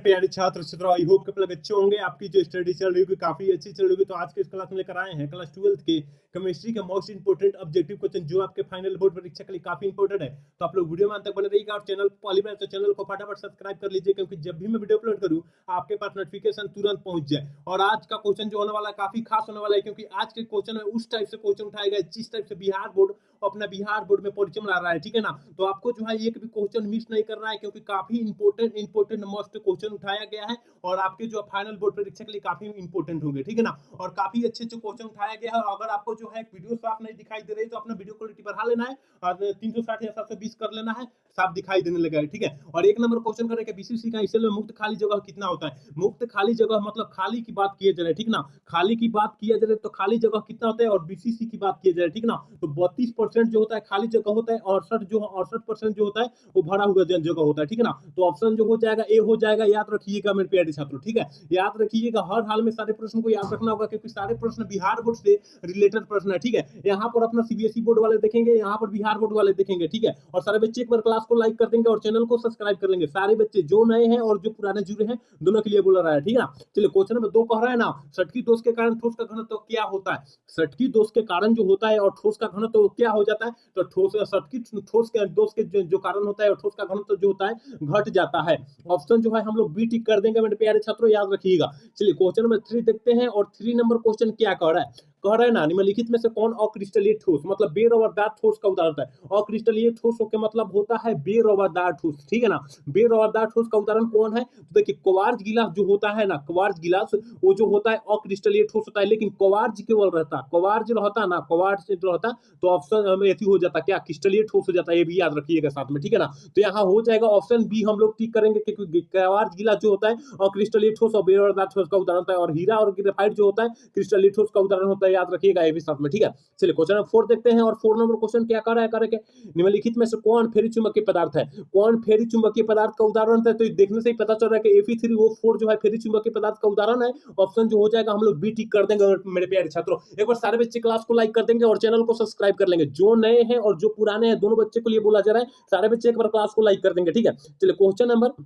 प्यारे छात्र छात्रा, आई होप कि आप लोग अच्छे होंगे। आपकी जो स्टडी चल रही होगी काफी अच्छी चल रही होगी। तो आज के इस क्लास में लेकर आए हैं क्लास 12th के केमिस्ट्री का मोस्ट इंपोर्टेंट ऑब्जेक्टिव क्वेश्चन, जो आपके फाइनल बोर्ड परीक्षा के लिए काफी इंपोर्टेंट है। तो आप लोग वीडियो में अंत तक बने रहिएगा और चैनल पहली बार तो चैनल को फटाफट सब्सक्राइब कर लीजिए, क्योंकि जब भी मैं वीडियो अपलोड करूं आपके पास नोटिफिकेशन तुरंत पहुंच जाए। और आज का क्वेश्चन जो होने वाला है काफी खास होने वाला है, क्योंकि आज के क्वेश्चन में उस टाइप से क्वेश्चन उठाए गए जिस टाइप से बिहार बोर्ड अपना बिहार बोर्ड में परीक्षा में ला रहा है, ठीक है ना। तो आपको जो है एक भी क्वेश्चन मिस नहीं करना है, क्योंकि काफी इंपोर्टेंट मस्ट क्वेश्चन उठाया गया है और आपके जो फाइनल बोर्ड परीक्षा के लिए काफी इंपोर्टेंट होंगे, ठीक है ना। और काफी अच्छे क्वेश्चन उठाया गया है। अगर आपको जो है वीडियो साफ नहीं दिखाई दे रही तो अपना वीडियो क्वालिटी बढ़ा लेना है और 360 या 720 कर लेना है, साफ दिखाई देने लगा है, ठीक है। और एक नंबर क्वेश्चन करेंगे बीसीसी का सेल में मुक्त खाली जगह कितना होता है। मुक्त खाली जगह मतलब खाली की बात किया जा रहा है, ठीक ना। खाली की बात किया जा रहा है तो खाली जगह कितना होता है, और बीसीसी की बात किया जा रहा है, ठीक ना। तो 32% जो होता है खाली जगह होता है, 68% जो होता है वो भरा हुआ जगह होता है, ठीक है ना। तो ऑप्शन जो हो जाएगा ए हो जाएगा। याद रखिएगा मेरे प्यारे छात्रों, ठीक है। याद रखिएगा, हर हाल में सारे प्रश्न को याद रखना होगा, क्योंकि सारे प्रश्न बिहार बोर्ड से रिलेटेड प्रश्न है, ठीक है। यहाँ पर अपना सीबीएसई बोर्ड वाले देखेंगे, यहाँ पर बिहार बोर्ड वाले देखेंगे, ठीक है। और सारे बच्चे एक बार क्लास को लाइक कर देंगे और चैनल को सब्सक्राइब कर लेंगे। सारे बच्चे जो नए हैं और जो पुराने जुड़े हैं दोनों के लिए बोल रहा है, ठीक है। चलिए क्वेश्चन नंबर 2 कह रहा है ना, सटकी दोष के कारण ठोस का घनत्व क्या होता है। सटकी दोष के कारण जो होता है और ठोस का घनत्व क्या हो जाता है, तो ठोस सटकी ठोस के दोष के जो कारण होता है और ठोस का घनत्व जो होता है घट जाता है। ऑप्शन जो है हम लोग बी टिक कर देंगे मेरे प्यारे छात्रों, याद रखिएगा। चलिए क्वेश्चन नंबर 3 देखते हैं। और 3 नंबर क्वेश्चन क्या कह रहा है, कह रहे हैं ना, निम्नलिखित में से कौन अक्रिस्टलीय ठोस मतलब बेरवादार ठोस का उदाहरण होता है। अक्रिस्टलीय ठोस के मतलब होता है बेरवादार ठोस, ठीक है ना। बेरवादार ठोस का उदाहरण कौन है, तो देखिए क्वार्ज गिलास जो होता है ना, क्वार्ज गिलास वो जो होता है अक्रिस्टलीय ठोस होता है, लेकिन क्वार्ज केवल रहता, क्वार्ज रहता ना, क्वार्ज रहता तो ऑप्शन में एथी हो जाता क्या, क्रिस्टलीय ठोस हो जाता है। ये भी याद रखिएगा साथ में, ठीक है ना। तो यहाँ हो जाएगा ऑप्शन बी हम लोग टिक करेंगे, क्योंकि क्वार्ज गिलास जो होता है अक्रिस्टलीय ठोस और बेरवादार ठोस का उदाहरण होता है। और हीरा और ग्रेफाइट जो होता है क्रिस्टलीय ठोस का उदाहरण होता है, याद रखिएगा ये भी साथ में, ठीक है। चलिए क्वेश्चन नंबर 4 देखते हैं। और 4 नंबर क्वेश्चन क्या कर रहा है, करेंगे निम्नलिखित में से कौन फेरी चुंबकीय पदार्थ है। कौन फेरी चुंबकीय पदार्थ का उदाहरण है, तो देखने से ही पता चल रहा है कि Fe3O4 जो है फेरी चुंबकीय पदार्थ का उदाहरण है। ऑप्शन जो हो जाएगा हम लोग बी टिक कर देंगे मेरे प्यारे छात्रों। एक बार सारे बच्चे क्लास को लाइक कर देंगे और चैनल को सब्सक्राइब कर लेंगे। जो नए हैं और जो पुराने हैं दोनों बच्चे को लिए बोला जा रहा है, सारे बच्चे एक बार क्लास को लाइक कर देंगे, ठीक है। चलिए क्वेश्चन नंबर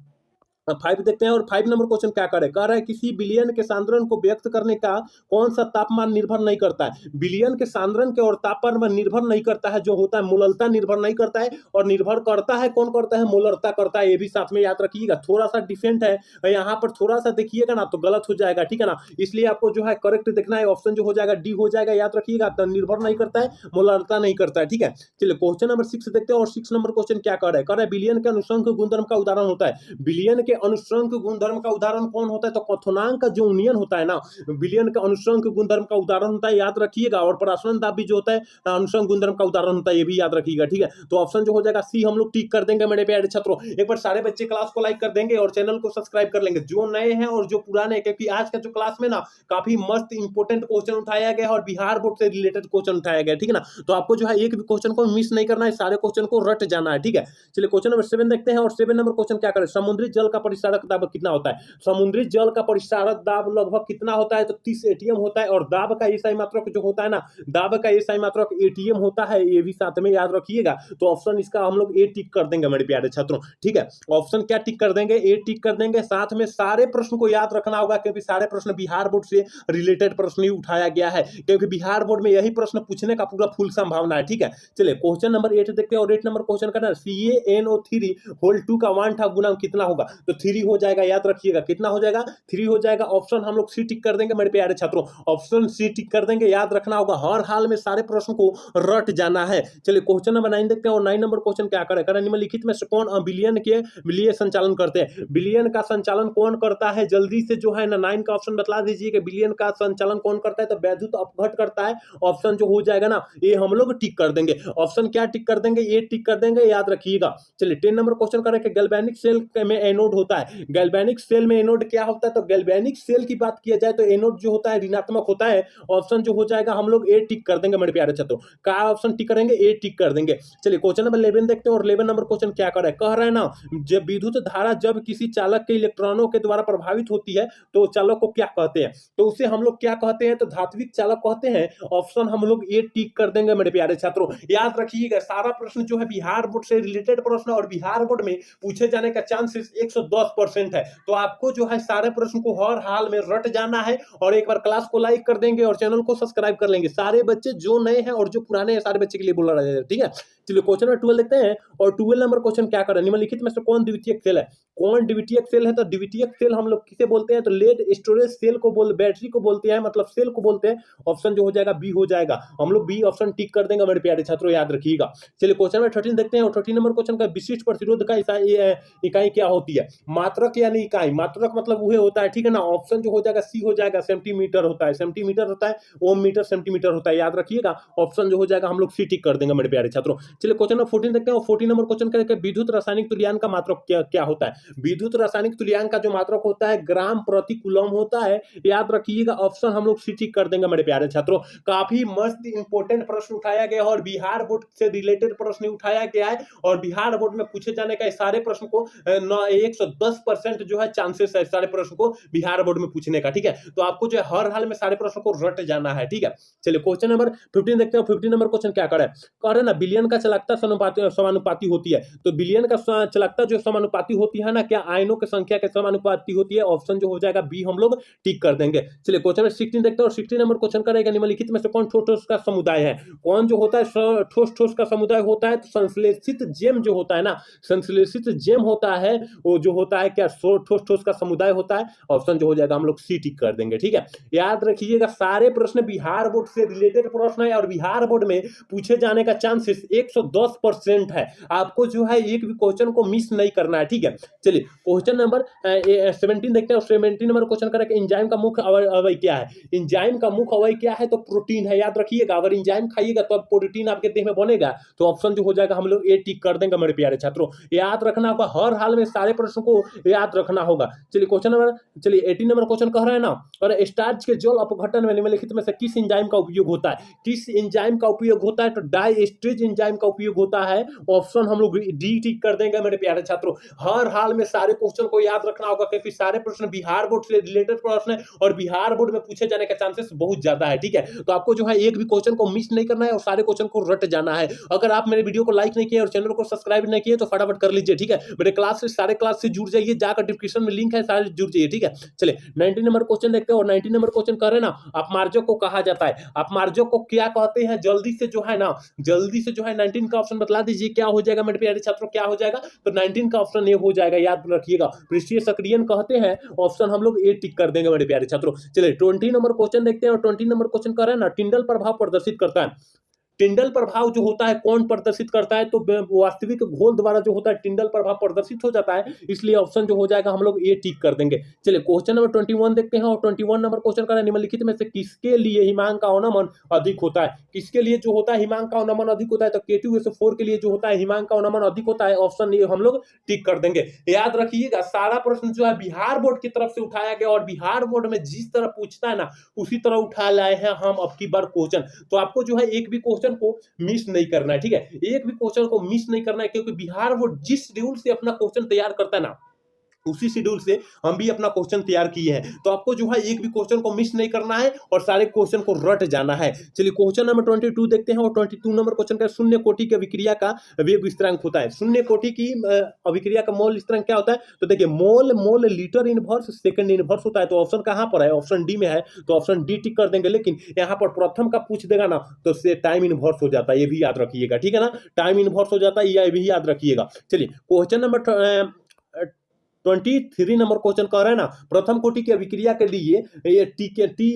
5 देखते हैं। और 5 नंबर क्वेश्चन क्या कह रहा है, किसी विलयन के सांद्रण को व्यक्त करने का कौन सा तापमान निर्भर नहीं करता है। विलयन के सांद्रण के और तापमान पर निर्भर नहीं करता है, जो होता है मोलरता निर्भर नहीं करता है, और निर्भर करता है कौन करता है, मोलरता करता है। ये भी साथ में याद रखिएगा, थोड़ा सा डिफरेंट है यहाँ पर, थोड़ा सा देखिएगा ना तो गलत हो जाएगा, ठीक है ना। इसलिए आपको जो है करेक्ट देखना है। ऑप्शन जो हो जाएगा डी हो जाएगा, याद रखिएगा। निर्भर नहीं करता है, मोलरता नहीं करता है, ठीक है। चलिए क्वेश्चन नंबर 6 देखते हैं। और 6 नंबर क्वेश्चन क्या कह रहा है, विलयन के अनुसंग गुणधर्म का उदाहरण होता है। विलयन के अनुसंग गुणधर्म का उदाहरण कौन होता है, तो क्वथनांक का जो यूनियन होता है ना, विलयन का अनुसंग गुणधर्म का उदाहरण होता है, याद रखिएगा। और प्रसारण दाब भी जो होता है अनुसंग गुणधर्म का उदाहरण होता है, ये भी याद रखिएगा, ठीक है। तो ऑप्शन जो हो जाएगा सी हम लोग टिक कर देंगे मेरे प्यारे छात्रों। एक बार सारे बच्चे क्लास को लाइक कर देंगे और चैनल को सब्सक्राइब कर लेंगे, जो नए हैं और जो पुराने, क्योंकि आज का जो क्लास में ना काफी मस्त इंपोर्टेंट क्वेश्चन उठाया गया और बिहार बोर्ड से रिलेटेड क्वेश्चन उठाया गया, ठीक है ना। तो आपको जो है एक भी क्वेश्चन को मिस नहीं करना है, सारे क्वेश्चन को रट जाना है, ठीक है। चलिए क्वेश्चन नंबर 7 देखते हैं। और 7 नंबर क्वेश्चन क्या करें, समुद्री जल का परिसारक दाब कितना होता है। समुद्री जल का परिसारक दाब लगभग कितना होता है, तो 30 एटीएम होता है। और दाब का एसआई मात्रक जो होता है ना, दाब का एसआई मात्रक एटीएम होता है, ये भी साथ में याद रखिएगा। तो ऑप्शन इसका हम लोग ए टिक कर देंगे मेरे प्यारे छात्रों, ठीक है। ऑप्शन क्या टिक कर देंगे, ए टिक कर देंगे। साथ में सारे प्रश्न को याद रखना होगा, क्योंकि सारे प्रश्न बिहार बोर्ड से रिलेटेड प्रश्न ही उठाया गया है, क्योंकि बिहार बोर्ड में यही प्रश्न पूछने का पूरा फुल संभावना है, ठीक है। चलिए क्वेश्चन नंबर 8 देखते हैं। और 8 नंबर क्वेश्चन का CaNO3 होल 2 का 1/2 गुणा कितना होगा, तो 3 हो जाएगा, याद रखिएगा। कितना हो जाएगा, 3 हो जाएगा। ऑप्शन हम लोग सी टिक कर देंगे मेरे प्यारे छात्रों, ऑप्शन सी टिक कर देंगे, याद रखना होगा। हर हाल में सारे प्रश्न को रट जाना है। चलिए क्वेश्चन नंबर 9 देखते हैं। और 9 नंबर क्वेश्चन क्या करें, निम्नलिखित में से कौन विलयन के लिए संचालन करते हैं। विलयन का संचालन कौन करता है, जल्दी से जो है ना 9 का ऑप्शन बता दीजिए कि विलयन का संचालन कौन करता है, तो वैद्युत अपघट करता है। ऑप्शन जो हो जाएगा ना ये हम लोग टिक कर देंगे। ऑप्शन क्या टिक कर देंगे, ये टिक कर देंगे, याद रखिएगा। चलिए 10 नंबर क्वेश्चन करें कि गैल्वेनिक सेल में एनोड होता है। गैल्वेनिक सेल में एनोड क्या होता है, तो गैल्वेनिक सेल की बात किया जाए तो एनोड जो होता है ऋणात्मक होता है। ऑप्शन जो हो जाएगा हम लोग ए टिक कर देंगे मेरे प्यारे छात्रों। का ऑप्शन टिक करेंगे, ए टिक कर देंगे। चलिए क्वेश्चन नंबर 11 देखते हैं। और 11 नंबर क्वेश्चन क्या कर रहा है, कह रहा है ना, जब विद्युत धारा जब किसी चालक के इलेक्ट्रॉनों के द्वारा प्रभावित होती है तो चालक को क्या कहते हैं, तो उसे हम लोग क्या कहते हैं, तो धात्विक चालक कहते हैं। ऑप्शन हम लोग ए टिक कर देंगे मेरे प्यारे छात्रों। याद रखिएगा सारा प्रश्न जो है बिहार बोर्ड से रिलेटेड प्रश्न और बिहार बोर्ड में पूछे जाने का चांसेस 110% है। तो आपको जो है सारे प्रश्न को हर हाल में रट जाना है और एक बार क्लास को लाइक कर देंगे और चैनल को सब्सक्राइब कर लेंगे। सारे बच्चे जो नए हैं और जो पुराने हैं सारे बच्चे के लिए बोला रहा है, ठीक है। चलिए क्वेश्चन नंबर 12 देखते हैं। और 12 नंबर क्वेश्चन क्या कर रहा है, निम्नलिखित में से कौन द्वितीयक सेल है? कौन द्वितीयक सेल है? तो द्वितीयक सेल हम लोग किसे बोलते हैं? तो लेड स्टोरेज सेल को बैटरी को बोलते हैं, मतलब सेल को बोलते हैं। ऑप्शन जो हो जाएगा बी हो जाएगा। हम लोग बी ऑप्शन टिक कर देंगे मेरे प्यारे छात्रों, याद रखिएगा। चलिए क्वेश्चन नंबर 13 देखते हैं। और 13 नंबर क्वेश्चन का विशिष्ट प्रतिरोध का इकाई क्या होती है? मात्रक यानी इकाई। मात्रक मतलब वह होता है, ठीक है ना। ऑप्शन जो हो जाएगा सी हो जाएगा, सेंटीमीटर होता है, सेंटीमीटर होता है, ओम मीटर सेंटीमीटर होता है, याद रखिएगा। ऑप्शन जो हो जाएगा हम लोग सी टिक कर देंगे मेरे प्यारे छात्रों। चलिए क्वेश्चन नंबर 14 देखते हैं। 14 नंबर क्वेश्चन करेंगे विद्युत रासायनिक तुल्यांक का मात्रक क्या होता है? विद्युत रासायनिक तुल्यांक का जो मात्रक होता है ग्राम प्रति कूलम होता है, याद रखिएगा। ऑप्शन हम लोग सी टिक कर देंगे मेरे प्यारे छात्रों। काफी मस्त इंपॉर्टेंट प्रश्न उठाया गया और बिहार बोर्ड से रिलेटेड प्रश्न उठाया गया है और बिहार बोर्ड में पूछे जाने का सारे प्रश्न को 110% जो है चांसेस है सारे प्रश्न को बिहार बोर्ड में पूछने का, ठीक है। तो आपको जो है हर हाल में सारे प्रश्नों को रट जाना है, ठीक है। चलिए क्वेश्चन नंबर 15 देखते हैं। 15 नंबर क्वेश्चन क्या करे, कह रहे ना बिलियन का चालकता समानुपाती होती है। तो बिलियन का चालकता जो समानुपाती होती है ना, क्या आयनों की संख्या के समानुपाती होती है? ऑप्शन जो हो जाएगा बी हम लोग टिक कर देंगे। चलिए क्वेश्चन नंबर 16 देखते हैं। और 16 नंबर क्वेश्चन करेगा निम्नलिखित में से कौन ठोस ठोस का समुदाय है? कौन जो होता है ठोस ठोस का समुदाय होता है? तो संश्लेषित जेम जो होता है ना, संश्लेषित जेम होता है, वो जो होता है क्या ठोस ठोस का समुदाय होता है। ऑप्शन जो हो जाएगा हम लोग सी टिक कर देंगे, ठीक है। याद रखिएगा सारे प्रश्न बिहार बोर्ड से रिलेटेड प्रश्न है और बिहार बोर्ड में पूछे जाने का चांसेस 110% है। आपको जो है एक भी क्वेश्चन को मिस नहीं करना है, ठीक है। चलिए क्वेश्चन नंबर 17 देखते हैं। और 17 नंबर क्वेश्चन करें कि एंजाइम का मुख्य अवयव क्या है? एंजाइम का मुख्य अवयव क्या है? तो प्रोटीन है, याद रखिएगा। अगर एंजाइम खाइएगा तो प्रोटीन आपके देह में बनेगा, तो ऑप्शन जो हो जाएगा हम लोग ए टिक कर देंगे मेरे प्यारे छात्रों। याद रखना होगा, हर हाल में सारे प्रश्न को याद रखना होगा। चलिए क्वेश्चन नंबर 18 नंबर क्वेश्चन कह रहे हैं ना, और स्टार्च के जल अपघटन में निम्नलिखित में से किस एंजाइम का उपयोग होता है? किस एंजाइम का उपयोग होता है? तो डायस्ट्रेज एंजाइम का उपयोग होता है। ऑप्शन हम लोग डी टिक कर देंगे मेरे प्यारे छात्रों। हर हाल में सारे क्वेश्चन को याद रखना होगा क्योंकि सारे प्रश्न बिहार बोर्ड से रिलेटेड प्रश्न है और बिहार बोर्ड में पूछे जाने का चांसेस बहुत ज्यादा है, ठीक है। तो आपको जो है एक भी क्वेश्चन को मिस नहीं करना है और सारे क्वेश्चन को रट जाना है। अगर आप मेरे वीडियो को लाइक नहीं किए और चैनल को सब्सक्राइब नहीं किए तो फटाफट कर लीजिए, ठीक है। मेरे क्लास से सारे क्लास से जुड़ जाइए, जाकर डिस्क्रिप्शन में लिंक है, सारे जुड़ जाइए, ठीक है। चलिए 19 नंबर क्वेश्चन देखते हैं। और 19 नंबर क्वेश्चन कर रहे ना, अपमार्जक को कहा जाता है। अपमार्जक को क्या कहते हैं? जल्दी से जो है ना, जल्दी से जो है 19 का ऑप्शन बतला दीजिए क्या हो जाएगा मेरे प्यारे छात्रों, क्या हो जाएगा? तो 19 का ऑप्शन ए हो जाएगा, याद रखिएगा। पृष्ठीय सक्रियन कहते हैं, ऑप्शन हम लोग ए टिक कर देंगे मेरे प्यारे छात्रों। चलिए 20 नंबर क्वेश्चन देखते हैं। और 20 नंबर क्वेश्चन कर रहे हैं ना, टिंडल प्रभाव प्रदर्शित करता है। टिंडल प्रभाव जो होता है कौन प्रदर्शित करता है? तो वास्तविक घोल द्वारा जो होता है टिंडल प्रभाव प्रदर्शित हो जाता है, इसलिए ऑप्शन जो हो जाएगा हम लोग ए टिक कर देंगे। चलिए क्वेश्चन नंबर 21 देखते हैं। और 21 नंबर क्वेश्चन का निम्नलिखित में से किसके लिए हिमांक का अवनमन अधिक होता है? किसके लिए जो होता है हिमांक का अवनमन अधिक होता है? तो K2SO4 के लिए जो होता है हिमांक का अवनमन अधिक होता है। ऑप्शन ए हम लोग टिक कर देंगे। याद रखिएगा सारा प्रश्न जो है बिहार बोर्ड की तरफ से उठाया गया और बिहार बोर्ड में जिस तरह पूछता है ना उसी तरह उठा लाए हैं हम अब की बार क्वेश्चन। तो आपको जो है एक भी क्वेश्चन को मिस नहीं करना है, ठीक है। एक भी क्वेश्चन को मिस नहीं करना है क्योंकि बिहार बोर्ड जिस शेड्यूल से अपना क्वेश्चन तैयार करता है ना उसी शेड्यूल से हम भी अपना क्वेश्चन तैयार किए हैं। तो आपको जो है एक भी क्वेश्चन को मिस नहीं करना है और सारे क्वेश्चन को रट जाना है। चलिए क्वेश्चन नंबर 22 देखते हैं। और 22 नंबर क्वेश्चन का शून्य कोटि की अभिक्रिया का वेग स्थिरांक होता है। शून्य कोटि की अभिक्रिया का मोल स्थिरांक क्या होता है? तो देखिए mole litre inverse second inverse होता है। तो ऑप्शन कहां पर है? ऑप्शन डी में है, तो ऑप्शन डी टिक कर देंगे। लेकिन यहाँ पर प्रथम का पूछ देगा ना तो से टाइम इनवर्स हो जाता है, ये भी याद रखिएगा, ठीक है ना। टाइम इनवर्स हो जाता है, ये भी याद रखिएगा। चलिए क्वेश्चन नंबर 23 नंबर क्वेश्चन कह रहे हैं ना, प्रथम कोटि की अभिक्रिया के लिए ये टी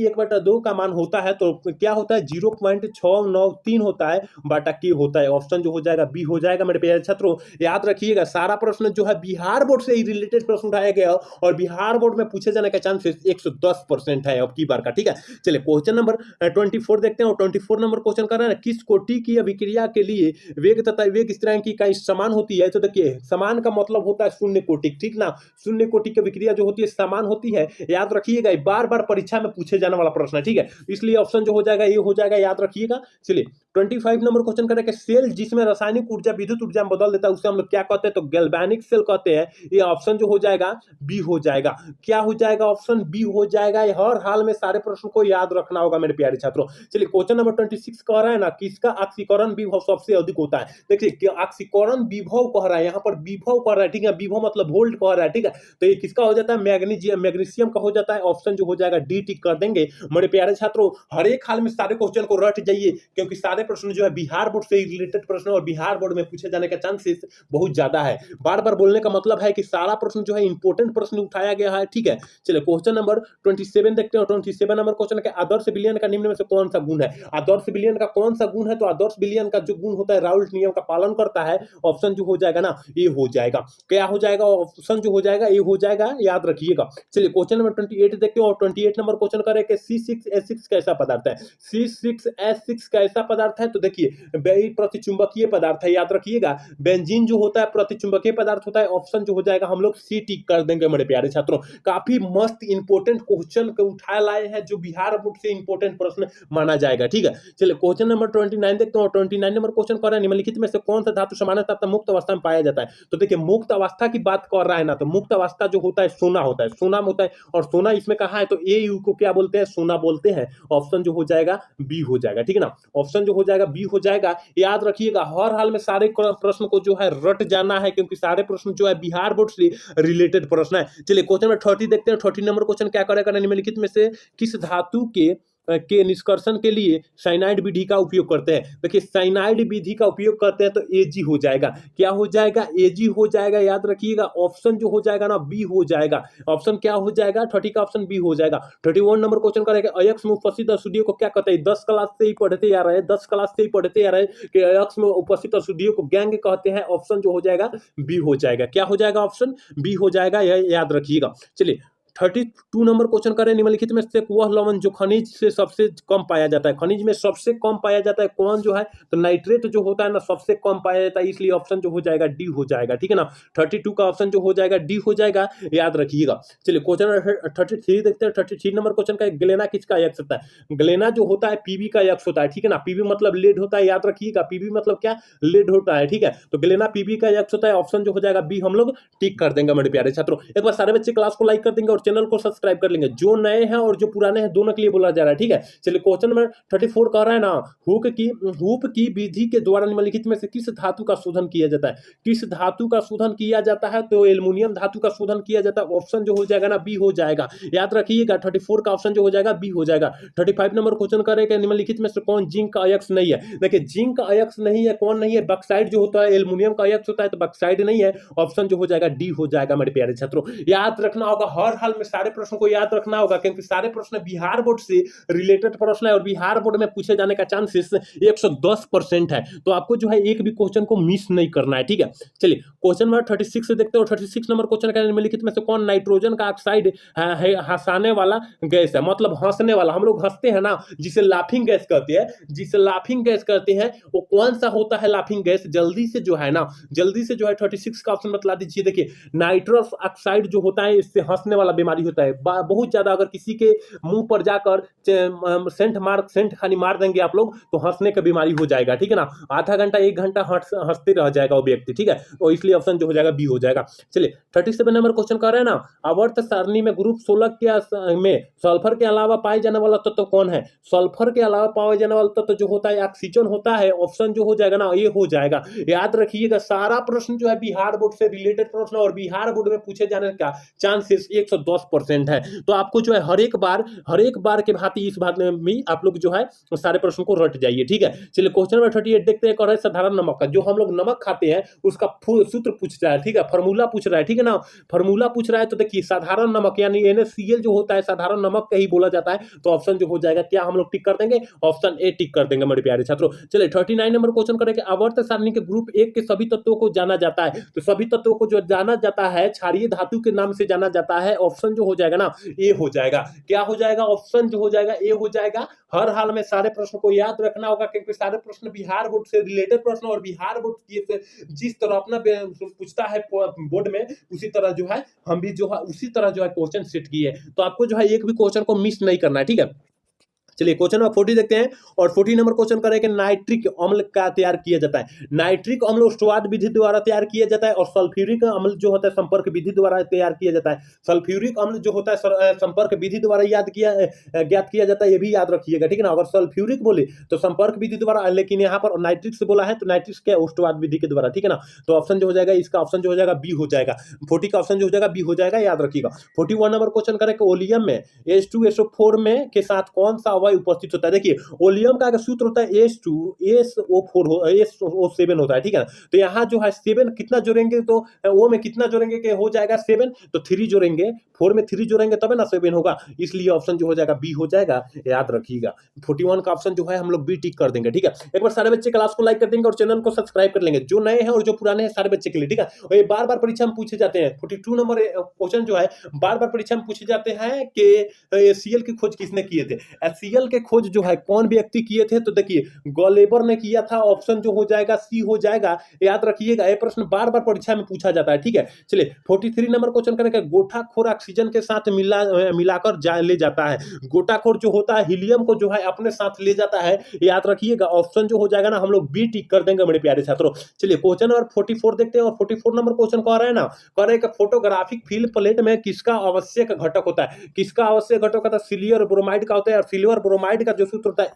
1/2 का मान होता है, तो क्या होता है? 0.693 होता है बटा के होता है। ऑप्शन जो हो जाएगा बी हो जाएगा मेरे प्यारे छात्रों। याद रखिएगा सारा प्रश्न जो है बिहार बोर्ड से ही रिलेटेड प्रश्न उठाया गया और बिहार बोर्ड में पूछे जाने का चांसेस 110% है अब की बार का, ठीक है। चलिए क्वेश्चन नंबर 24 देखते हैं। और 24 नंबर क्वेश्चन कर रहे हैं ना, किस कोटि की अभिक्रिया के लिए वेग तथा वेग स्थिरांक की इकाई समान होती है? तो देखिए समान का मतलब होता है शून्य कोटि, ठीक ना। शून्य कोटि की विक्रिया जो होती है समान होती है, याद रखिएगा। बार बार परीक्षा में पूछे जाने वाला प्रश्न है, ठीक है। इसलिए ऑप्शन जो हो जाएगा ये हो जाएगा, याद रखिएगा। चलिए 25 नंबर क्वेश्चन करेंगे, सेल जिसमें रासायनिक ऊर्जा विद्युत ऊर्जा में बदल देता है उसे हम लोग क्या कहते हैं, तो गैल्वेनिक सेल कहते हैं। ये ऑप्शन जो हो जाएगा बी हो जाएगा। क्या हो जाएगा, ऑप्शन बी हो जाएगा। हर हाल में सारे प्रश्न को याद रखना होगा मेरे प्यारे छात्रों। चलिए क्वेश्चन नंबर 26 कह रहा है ना, किसका ऑक्सीकरण विभव सबसे अधिक होता है। देखिए ऑक्सीकरण विभव कह रहा है, यहाँ पर विभव कह रहा है, ठीक है, विभव मतलब वोल्ट कह रहा है, ठीक है। तो ये किसका हो जाता है, मैग्नीशियम का हो जाता है। ऑप्शन जो हो जाएगा डी टिक कर देंगे मेरे प्यारे छात्रों। हर एक हाल में सारे क्वेश्चन को रट जाइए, क्योंकि सारे प्रश्न जो है बिहार बोर्ड से रिलेटेड प्रश्न और बिहार बोर्ड में पूछे जाने का चांसेस बहुत ज्यादा है। बार बार बोलने का मतलब है कि सारा प्रश्न जो है इंपोर्टेंट प्रश्न उठाया गया है, ठीक है। चलिए क्वेश्चन नंबर 27 देखते हैं। 27 नंबर क्वेश्चन है, आदर्श विलियन का निम्न में से कौन सा गुण है। आदर्श विलियन का कौन सा गुण है, तो आदर्श विलियन का जो गुण होता है राउल्ट नियम का पालन करता है। ऑप्शन जो हो जाएगा ना ये हो जाएगा। क्या हो जाएगा, ऑप्शन जो हो जाएगा ये हो जाएगा, याद रखिएगा। चलिए क्वेश्चन नंबर 28 देखते हैं। और 28 नंबर क्वेश्चन करें कि C6H6 कैसा पदार्थ है। C6H6 कैसा पदार्थ है, तो देखिए प्रतिचुंबकीय पदार्थ है, याद रखिएगा। बेंजीन जो होता है प्रतिचुंबकीय पदार्थ होता है। ऑप्शन जो हो जाएगा हम लोग सी टिक कर देंगे मेरे प्यारे छात्रों। काफी मस्त इंपोर्टेंट क्वेश्चन को उठा लाए हैं, जो बिहार बोर्ड से इंपोर्टेंट प्रश्न माना जाएगा, ठीक है। चलिए क्वेश्चन नंबर 29 देखते हैं। 29 नंबर क्वेश्चन कर रहे हैं, निम्नलिखित में से कौन सा धातु सामान्यतः मुक्त अवस्था में पाया जाता है। तो देखिए मुक्त अवस्था की बात कर रहा है ना, तो मुक्त अवस्था जो होता है सोना होता है, सोना में होता है। और सोना इसमें कहा है, तो ए यू को क्या बोलते हैं, सोना बोलते हैं। ऑप्शन जो हो जाएगा बी हो जाएगा, ठीक है ना। ऑप्शन जो हो जाएगा बी हो जाएगा। याद रखिएगा हर हाल में सारे प्रश्न को जो है रट जाना है, क्योंकि सारे प्रश्न जो है बिहार बोर्ड से रिलेटेड प्रश्न है। चलिए क्वेश्चन नंबर 30 देखते हैं। 30 नंबर क्वेश्चन क्या करेगा, निम्नलिखित में से किस धातु के निष्कर्षण के लिए साइनाइड विधि का उपयोग करते हैं। देखिए साइनाइड विधि का उपयोग करते हैं, तो एजी हो जाएगा। क्या हो जाएगा, एजी हो जाएगा। याद रखिएगा ऑप्शन जो हो जाएगा ना बी हो जाएगा। ऑप्शन क्या हो जाएगा, 30 का ऑप्शन बी हो जाएगा। 31 नंबर क्वेश्चन करेगा, अयस्क में उपस्थित अशुद्धियों को क्या कहते हैं। 10 क्लास से ही पढ़ते आ रहे हैं, 10 क्लास से ही पढ़ते आ रहे हैं कि अयस्क में उपस्थित अशुद्धियों को गैंग कहते हैं। ऑप्शन जो हो जाएगा बी हो जाएगा। क्या हो जाएगा, ऑप्शन बी हो जाएगा, यह याद रखिएगा। चलिए 32 नंबर क्वेश्चन करें, निम्नलिखित में से वह लवण जो खनिज से सबसे कम पाया जाता है। खनिज में सबसे कम पाया जाता है कौन जो है, तो नाइट्रेट जो होता है ना सबसे कम पाया जाता है, इसलिए ऑप्शन जो हो जाएगा डी हो जाएगा, ठीक है ना। 32 का ऑप्शन जो हो जाएगा डी हो जाएगा, याद रखिएगा। चलिए क्वेश्चन 33 देखते हैं। 33 नंबर क्वेश्चन का, ग्लेना किसका अयस्क होता है। ग्लेना जो होता है पीबी का अयस्क होता है, ठीक है ना। पीबी मतलब लेड होता है, याद रखिएगा। पीबी मतलब क्या, लेड होता है, ठीक है। तो ग्लेना पीबी का अयस्क होता है। ऑप्शन जो हो जाएगा बी हम लोग टिक कर देंगे मेरे प्यारे छात्रों। एक बार सारे बच्चे क्लास को लाइक कर देंगे और चैनल को सब्सक्राइब कर लेंगे। जो नए हैं और जो पुराने हैं दोनों के लिए बोला जा रहा है, ठीक है। चलिए क्वेश्चन नंबर 34 कह रहा है ना, हुक की विधि के द्वारा निम्नलिखित में से किस धातु का शोधन किया जाता है। किस धातु का शोधन किया जाता है, तो एल्युमिनियम धातु का शोधन किया जाता है। ऑप्शन जो हो जाएगा ना बी हो जाएगा, याद रखिएगा। 34 का ऑप्शन जो हो जाएगा बी हो जाएगा। 35 नंबर क्वेश्चन करेंगे, निम्नलिखित में से कौन जिंक का अयस्क नहीं है। देखिए जिंक का अयस्क नहीं है, कौन नहीं है, बक्साइड जो होता है एल्युमिनियम का अयस्क होता है, तो बक्साइड नहीं है। ऑप्शन जो हो जाएगा डी हो जाएगा मेरे प्यारे छात्रों। याद रखना होगा, हर हाल में सारे प्रश्नों को याद रखना होगा, क्योंकि सारे प्रश्न बिहार बोर्ड से रिलेटेड प्रश्न है और बिहार बोर्ड में पूछे जाने का चांसेस 110% है। तो आपको जो है एक भी क्वेश्चन को मिस नहीं करना है, ठीक है। चलिए क्वेश्चन नंबर 36 से देखते हैं। 36 नंबर क्वेश्चन का, निम्नलिखित में से कौन नाइट्रोजन का ऑक्साइड हंसाने वाला गैस है। मतलब हंसने वाला, हम लोग हंसते हैं ना जिसे लाफिंग गैस कहते हैं, जिसे लाफिंग गैस कहते हैं, वो कौन सा होता है लाफिंग गैस। जल्दी से जो है ना, जल्दी से जो है 36 का ऑप्शन बतला दीजिए। देखिए नाइट्रस ऑक्साइड जो होता है इससे हंसने वाला बीमारी होता है बहुत ज्यादा। अगर किसी के मुंह पर जाकर सेंट खाली मार देंगे आप लोग, तो हंसने की बीमारी हो जाएगा, ठीक है ना। आधा घंटा 1 घंटा हंसते रह जाएगा वो व्यक्ति, ठीक है। तो इसलिए ऑप्शन जो हो जाएगा बी हो जाएगा। चलिए 37 नंबर क्वेश्चन कर रहे हैं ना, आवर्त सारणी में ग्रुप 16 के में सल्फर के अलावा पाए जाने वाला तत्व कौन है। सल्फर के अलावा पाए जाने वाला तत्व जो होता है ऑक्सीजन होता है। ऑप्शन जो हो जाएगा ना ये हो जाएगा। याद रखिएगा सारा प्रश्न जो है बिहार बोर्ड से रिलेटेड प्रश्न और बिहार बोर्ड में पूछे जाने का चांसेस 110% है। तो आपको जो है हर एक बार के भांति इस बात में भी आप लोग जो है सारे प्रश्नों को रट जाइए, ठीक है। चलिए क्वेश्चन नंबर 38 देखते हैं। और साधारण नमक का, जो हम लोग नमक खाते हैं उसका सूत्र पूछ रहा है, ठीक है, फार्मूला पूछ रहा है, ठीक है ना। फार्मूला पूछ रहा है, तो देखिए साधारण नमक यानी NaCl जो होता है साधारण नमक का ही बोला जाता है। तो ऑप्शन जो हो जाएगा क्या हम लोग टिक कर देंगे, ऑप्शन ए टिक कर देंगे मेरे प्यारे छात्रों। चलिए 39 नंबर क्वेश्चन करेंगे, आवर्त सारणी के ग्रुप 1 के सभी तत्वों को जाना जाता है। तो सभी तत्वों को जो जाना जाता है क्षारीय धातु के नाम से जाना जाता है। ऑप्शन जो हो जाएगा ना ए हो जाएगा। क्या हो जाएगा, ऑप्शन जो हो जाएगा ए हो जाएगा। हर हाल में सारे प्रश्न को याद रखना होगा, क्योंकि सारे प्रश्न बिहार बोर्ड से रिलेटेड प्रश्न और बिहार बोर्ड जिस तरह अपना पूछता है बोर्ड में, उसी तरह जो है हम भी जो है उसी तरह जो है क्वेश्चन सेट किए। तो आपको जो है एक भी क्वेश्चन को मिस नहीं करना है, ठीक है। चलिए क्वेश्चन नंबर 40 देखते हैं और 40 नंबर क्वेश्चन करें कि नाइट्रिक अम्ल का तैयार किया जाता है। नाइट्रिक अम्ल स्टोवार्ड विधि द्वारा तैयार किया जाता है और सल्फ्यूरिक अम्ल जो होता है संपर्क विधि द्वारा तैयार किया जाता है। सल्फ्यूरिक अम्ल जो होता है संपर्क विधि द्वारा ज्ञात किया जाता है, ये भी याद रखिएगा, ठीक है ना। अगर सल्फ्यूरिक बोले तो संपर्क विधि द्वारा, लेकिन यहाँ पर नाइट्रिक से बोला है तो नाइट्रिक क्या स्टोवार्ड विधि के द्वारा, ठीक है ना। तो ऑप्शन जो हो जाएगा इसका ऑप्शन जो हो जाएगा बी हो जाएगा। 40 का ऑप्शन जो हो जाएगा बी हो जाएगा, याद रखिएगा। 41 नंबर क्वेश्चन करें कि ओलियम में H2SO4 में के साथ कौन सा अवयव उपस्थित होता है। देखिए ओलियम का सूत्र होता है H2SO7 होता है, ठीक है ना। तो यहाँ जो है 7 कितना जोड़ेंगे तो O में कितना जोड़ेंगे कि हो जाएगा 7, तो 3 जोड़ेंगे, 4 में 3 जोड़ेंगे तब ना 7 होगा, इसलिए ऑप्शन जो हो जाएगा बी हो जाएगा, याद रखिएगा। 41 का ऑप्शन जो है हम लोग बी टिक कर देंगे, ठीक है। एक बार सारे बच्चे क्लास को लाइक कर देंगे और चैनल को सब्सक्राइब कर लेंगे, जो नए हैं और जो पुराने हैं सारे बच्चे के लिए, ठीक है। और ये बार बार परीक्षा में पूछे जाते हैं। 42 नंबर क्वेश्चन जो है बार बार परीक्षा में पूछे जाते हैं कि HCl की खोज किसने किए थे। HCl के खोज जो है कौन व्यक्ति किए थे, तो देखिए गॉलेबर ने किया था, ऑप्शन जो हो जाएगा सी हो जाएगा, याद रखिएगा। ये प्रश्न बार बार परीक्षा में पूछा जाता है, ठीक है। चलिए 43 नंबर क्वेश्चन करेंगे, गोटाखोर ऑक्सीजन के साथ मिलाकर ले जाता है। गोटाखोर जो होता है हीलियम को जो है अपने साथ ले जाता है, याद रखिएगा। ऑप्शन जो हो जाएगा ना हम लोग बी टिक कर देंगे मेरे प्यारे छात्रों। चलिए क्वेश्चन नंबर 44 देखते हैं और 44 नंबर क्वेश्चन कह रहे हैं ना, कह रहे हैं कि फोटोग्राफिक फिल्म प्लेट में किसका आवश्यक घटक होता है। किसका आवश्यक घटक होता है, सिल्वर ब्रोमाइड का होता है। और सिल्वर ब्रोमाइड का जो सूत्र होता है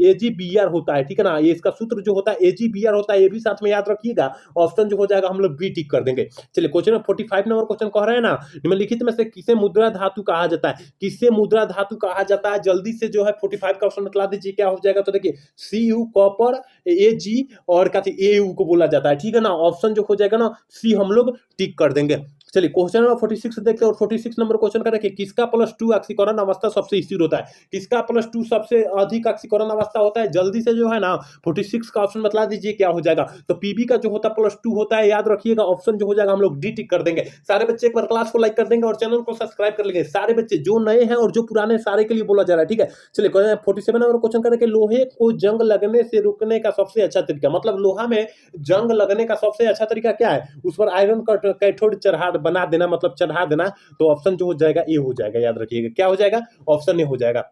AgBr होता है, ठीक है ना। ये इसका सूत्र जो होता है AgBr होता है, ये भी साथ में याद रखिएगा। ऑप्शन जो हो जाएगा हम लोग बी टिक कर देंगे। चलिए क्वेश्चन नंबर 45 नंबर क्वेश्चन कह रहे हैं ना, निम्नलिखित में से किसे मुद्रा धातु कहा जाता है। किसे मुद्रा धातु कहा जाता है, जल्दी से जो है 45 का ऑप्शन बता दीजिए क्या हो जाएगा। तो देखिए Cu कॉपर, Ag और Au को बोला जाता है, ठीक है ना। ऑप्शन जो हो जाएगा ना सी हम लोग टिक कर देंगे। चलिए क्वेश्चन नंबर 46 देखते हैं और 46 नंबर क्वेश्चन करें कि किसका +2 ऑक्सीकरण अवस्था सबसे स्थिर होता है। किसका +2 सबसे अधिक ऑक्सीकरण अवस्था होता है, जल्दी से जो है ना 46 का ऑप्शन बता दीजिए क्या हो जाएगा। तो पीबी का जो होता है +2 होता है, याद रखिएगा। ऑप्शन जो हो जाएगा हम लोग डी टिक कर देंगे। सारे बच्चे एक बार क्लास को लाइक कर देंगे और चैनल को सब्सक्राइब कर लेंगे। सारे बच्चे जो नए हैं और जो पुराने, सारे के लिए बोला जा रहा है, ठीक है। चलिए 47 नंबर क्वेश्चन करें कि लोहे को जंग लगने से रोकने का सबसे अच्छा तरीका, मतलब लोहा में जंग लगने का सबसे अच्छा तरीका क्या है, उस पर आयरन का कैथोड चढ़ा बना देना, मतलब चढ़ा देना। तो ऑप्शन जो हो जाएगा ए हो जाएगा, याद रखिएगा क्या हो जाएगा, ऑप्शन ए हो जाएगा।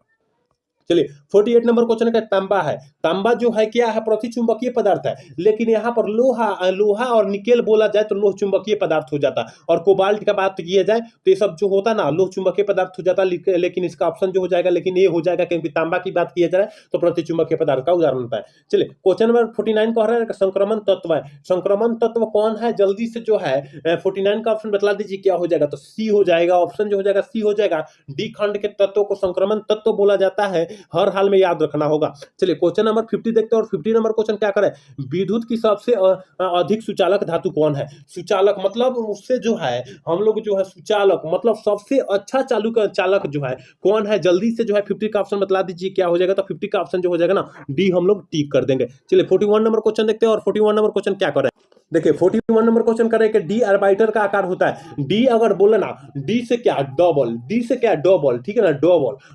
चलिए 48 नंबर क्वेश्चन का तांबा है। तांबा जो है क्या है, प्रति चुंबकीय पदार्थ है, लेकिन यहाँ पर लोहा और निकेल बोला जाए तो लोह चुंबकीय पदार्थ हो जाता। और कोबाल्ट का बात किया जाए तो ये सब जो होता है ना लोह चुंबकीय पदार्थ हो जाता, लेकिन इसका ऑप्शन जो हो जाएगा, लेकिन ये हो जाएगा क्योंकि तांबा की बात किया जाए तो प्रति चुंबकीय पदार्थ का उदाहरण होता है। चलिए क्वेश्चन नंबर 49 कह रहे हैं संक्रमण तत्व है। संक्रमण तत्व कौन है, जल्दी से जो है 49 का ऑप्शन बता दीजिए क्या हो जाएगा। तो सी हो जाएगा, ऑप्शन जो हो जाएगा सी हो जाएगा। डी खंड के तत्व को संक्रमण तत्व बोला जाता है, हर हाल में याद रखना होगा। चलिए क्वेश्चन नंबर 50 देखते हैं और 50 नंबर क्वेश्चन क्या करें, विद्युत की सबसे अधिक सुचालक धातु कौन है। सुचालक मतलब उससे जो है हम लोग जो है सुचालक मतलब सबसे अच्छा चालक जो है कौन है, जल्दी से जो है 50 का ऑप्शन बता दीजिए क्या हो जाएगा। तो 50 का ऑप्शन जो हो जाएगा ना डी हम लोग टिक कर देंगे। चलिए 41 नंबर क्वेश्चन देखते हैं और 41 नंबर क्वेश्चन क्या करें। देखिए 41 नंबर क्वेश्चन करें कि डी ऑर्बिटर का आकार होता है। डी अगर बोले ना, डी से क्या डबल, डी से क्या डबल, ठीक है ना,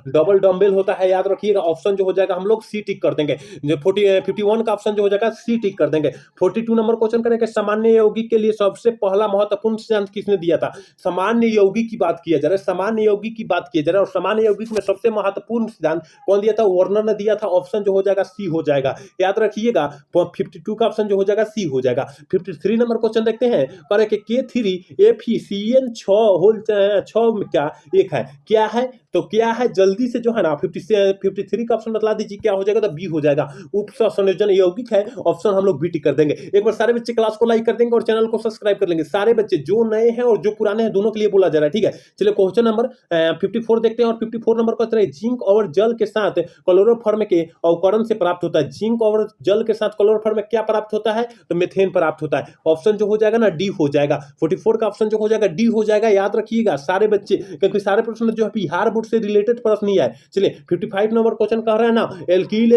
डबल डम्बेल होता है, याद रखिएगा। ऑप्शन जो हो जाएगा हम लोग सी टिक कर देंगे। 51 का ऑप्शन जो हो जाएगा सी टिक कर देंगे। 42 नंबर क्वेश्चन करें कि सामान्य यौगिक के लिए सबसे पहला महत्वपूर्ण सिद्धांत किसने दिया था। सामान्य यौगिक की बात किया जा रहा है, सामान्य यौगिक की बात किया जा रहा है। और सामान्य यौगिक में सबसे महत्वपूर्ण सिद्धांत कौन दिया था, वर्नर ने दिया था। ऑप्शन जो हो जाएगा सी हो जाएगा, याद रखिएगा। 52 का ऑप्शन जो हो जाएगा सी हो जाएगा। 53 नंबर क्वेश्चन देखते हैं, करे कि K3FeCN6 होल 6 में क्या एक है, क्या है तो क्या है, जल्दी से जो है ना 53 का ऑप्शन बता दीजिए क्या हो जाएगा। तो बी हो जाएगा, उप संयोजन यौगिक है। ऑप्शन हम लोग बी टिक कर देंगे। एक बार सारे बच्चे क्लास को लाइक कर देंगे और चैनल को सब्सक्राइब कर लेंगे। सारे बच्चे जो नए हैं और जो पुराने हैं दोनों के लिए बोला जा रहा है, ठीक है। चलिए क्वेश्चन नंबर 54 देखते हैं और 54 नंबर क्वेश्चन है, जिंक और जल के साथ क्लोरोफॉर्म के अवकरण से प्राप्त होता है। जिंक और जल के साथ क्लोरोफॉर्म में क्या प्राप्त होता है, तो मेथेन प्राप्त होता है। ऑप्शन जो हो जाएगा ना डी हो जाएगा। 44 का ऑप्शन जो हो जाएगा डी हो जाएगा, याद रखिएगा सारे बच्चे, क्योंकि सारे प्रश्न जो है बिहार बोर्ड से रिलेटेड प्रश्न नहीं है। चलिए 55 नंबर क्वेश्चन कह रहे हैं ना, एल्कील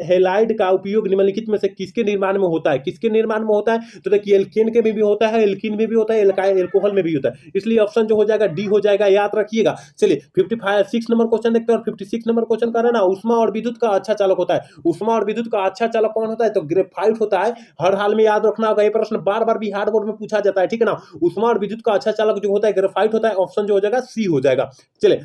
हैलाइड का उपयोग निम्नलिखित में से किसके निर्माण में होता है। किसके निर्माण में होता है, तो देखिए एल्केन के में भी होता है, एल्कीन में भी होता है, एल्कोहल में भी होता है, इसलिए ऑप्शन जो हो जाएगा डी हो जाएगा, याद रखिएगा। चलिए 56 नंबर क्वेश्चन देखते हैं और 56 नंबर क्वेश्चन कह रहे हैं ना, उष्मा और विद्युत का अच्छा चालक होता है। उष्मा और विद्युत का अच्छा चालक कौन होता है, तो ग्रेफाइट होता है, हर हाल में याद रखना होगा। ये प्रश्न बार बार बिहार बोर्ड में पूछा जाता है, ठीक है ना। उष्मा और विद्युत का अच्छा चालक जो होता है ग्रेफाइट होता है। ऑप्शन जो हो जाएगा सी हो जाएगा। चलिए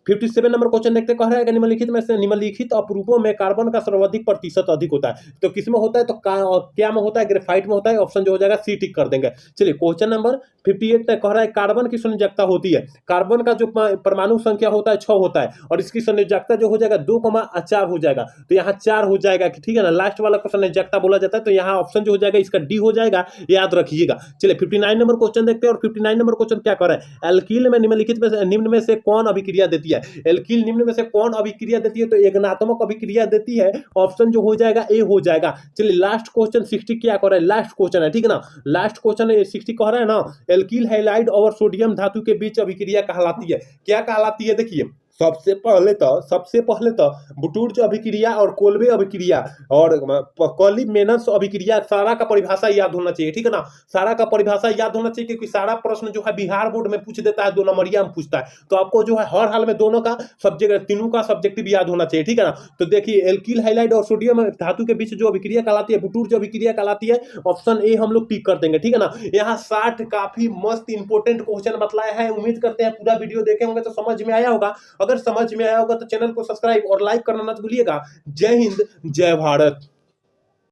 57 नंबर क्वेश्चन देखते कह रहा है कि निम्नलिखित में से निम्नलिखित अपरूपों में कार्बन का सर्वाधिक प्रतिशत अधिक होता है। तो किसमें होता है, तो क्या में होता है, ग्रेफाइट में होता है। ऑप्शन जो हो जाएगा सी टिक कर देंगे। चलिए क्वेश्चन नंबर 58 तक कह रहा है कार्बन की संयोजकता होती है। कार्बन का जो परमाणु संख्या होता है 6 होता है और इसकी संयोजकता जो हो जाएगा 2,4 हो जाएगा। तो यहाँ 4 हो जाएगा, ठीक है ना। लास्ट वाला को संयोजकता बोला जाता है, तो यहाँ ऑप्शन जो हो जाएगा इसका डी हो जाएगा, याद रखिएगा। चलिए 59 नंबर क्वेश्चन देखते हैं और 59 नंबर क्वेश्चन क्या कर रहा है, एल्कील में निम्न में से कौन अभिक्रिया देती है। एल्कील निम्न में से कौन अभिक्रिया देती है, तो एगनात्मक अभिक्रिया देती है। ऑप्शन जो हो जाएगा ए हो जाएगा। चलिए लास्ट क्वेश्चन 60 क्या कर रहा है, लास्ट क्वेश्चन है, ठीक है ना। लास्ट क्वेश्चन 60 कह रहा है ना, एल्कील हैलाइड और सोडियम धातु के बीच अभिक्रिया कहलाती है। क्या कहलाती है, देखिए सबसे पहले तो बुटूर्ज अभिक्रिया और कोल्बे अभिक्रिया और कॉलीमेनस अभिक्रिया, सारा का परिभाषा याद होना चाहिए, ठीक है ना। सारा का परिभाषा याद होना चाहिए, क्योंकि सारा प्रश्न जो है बिहार बोर्ड में पूछ देता है, 2 नंबरिया में पूछता है। तो आपको जो है हर हाल में दोनों का सब्जेक्ट, तीनों का सब्जेक्टिव याद होना चाहिए, ठीक है ना। तो देखिए एल्कील हैलाइड और सोडियम धातु के बीच जो अभिक्रिया कहलाती है, बुटूर्ज अभिक्रिया कहलाती है। ऑप्शन ए हम लोग टिक कर देंगे, ठीक है ना। यहाँ 60 काफी मस्त इंपोर्टेंट क्वेश्चन बतलाया है। उम्मीद करते हैं पूरा वीडियो देखे होंगे तो समझ में आया होगा। अगर समझ में आया होगा तो चैनल को सब्सक्राइब और लाइक करना मत भूलिएगा। जय हिंद, जय भारत।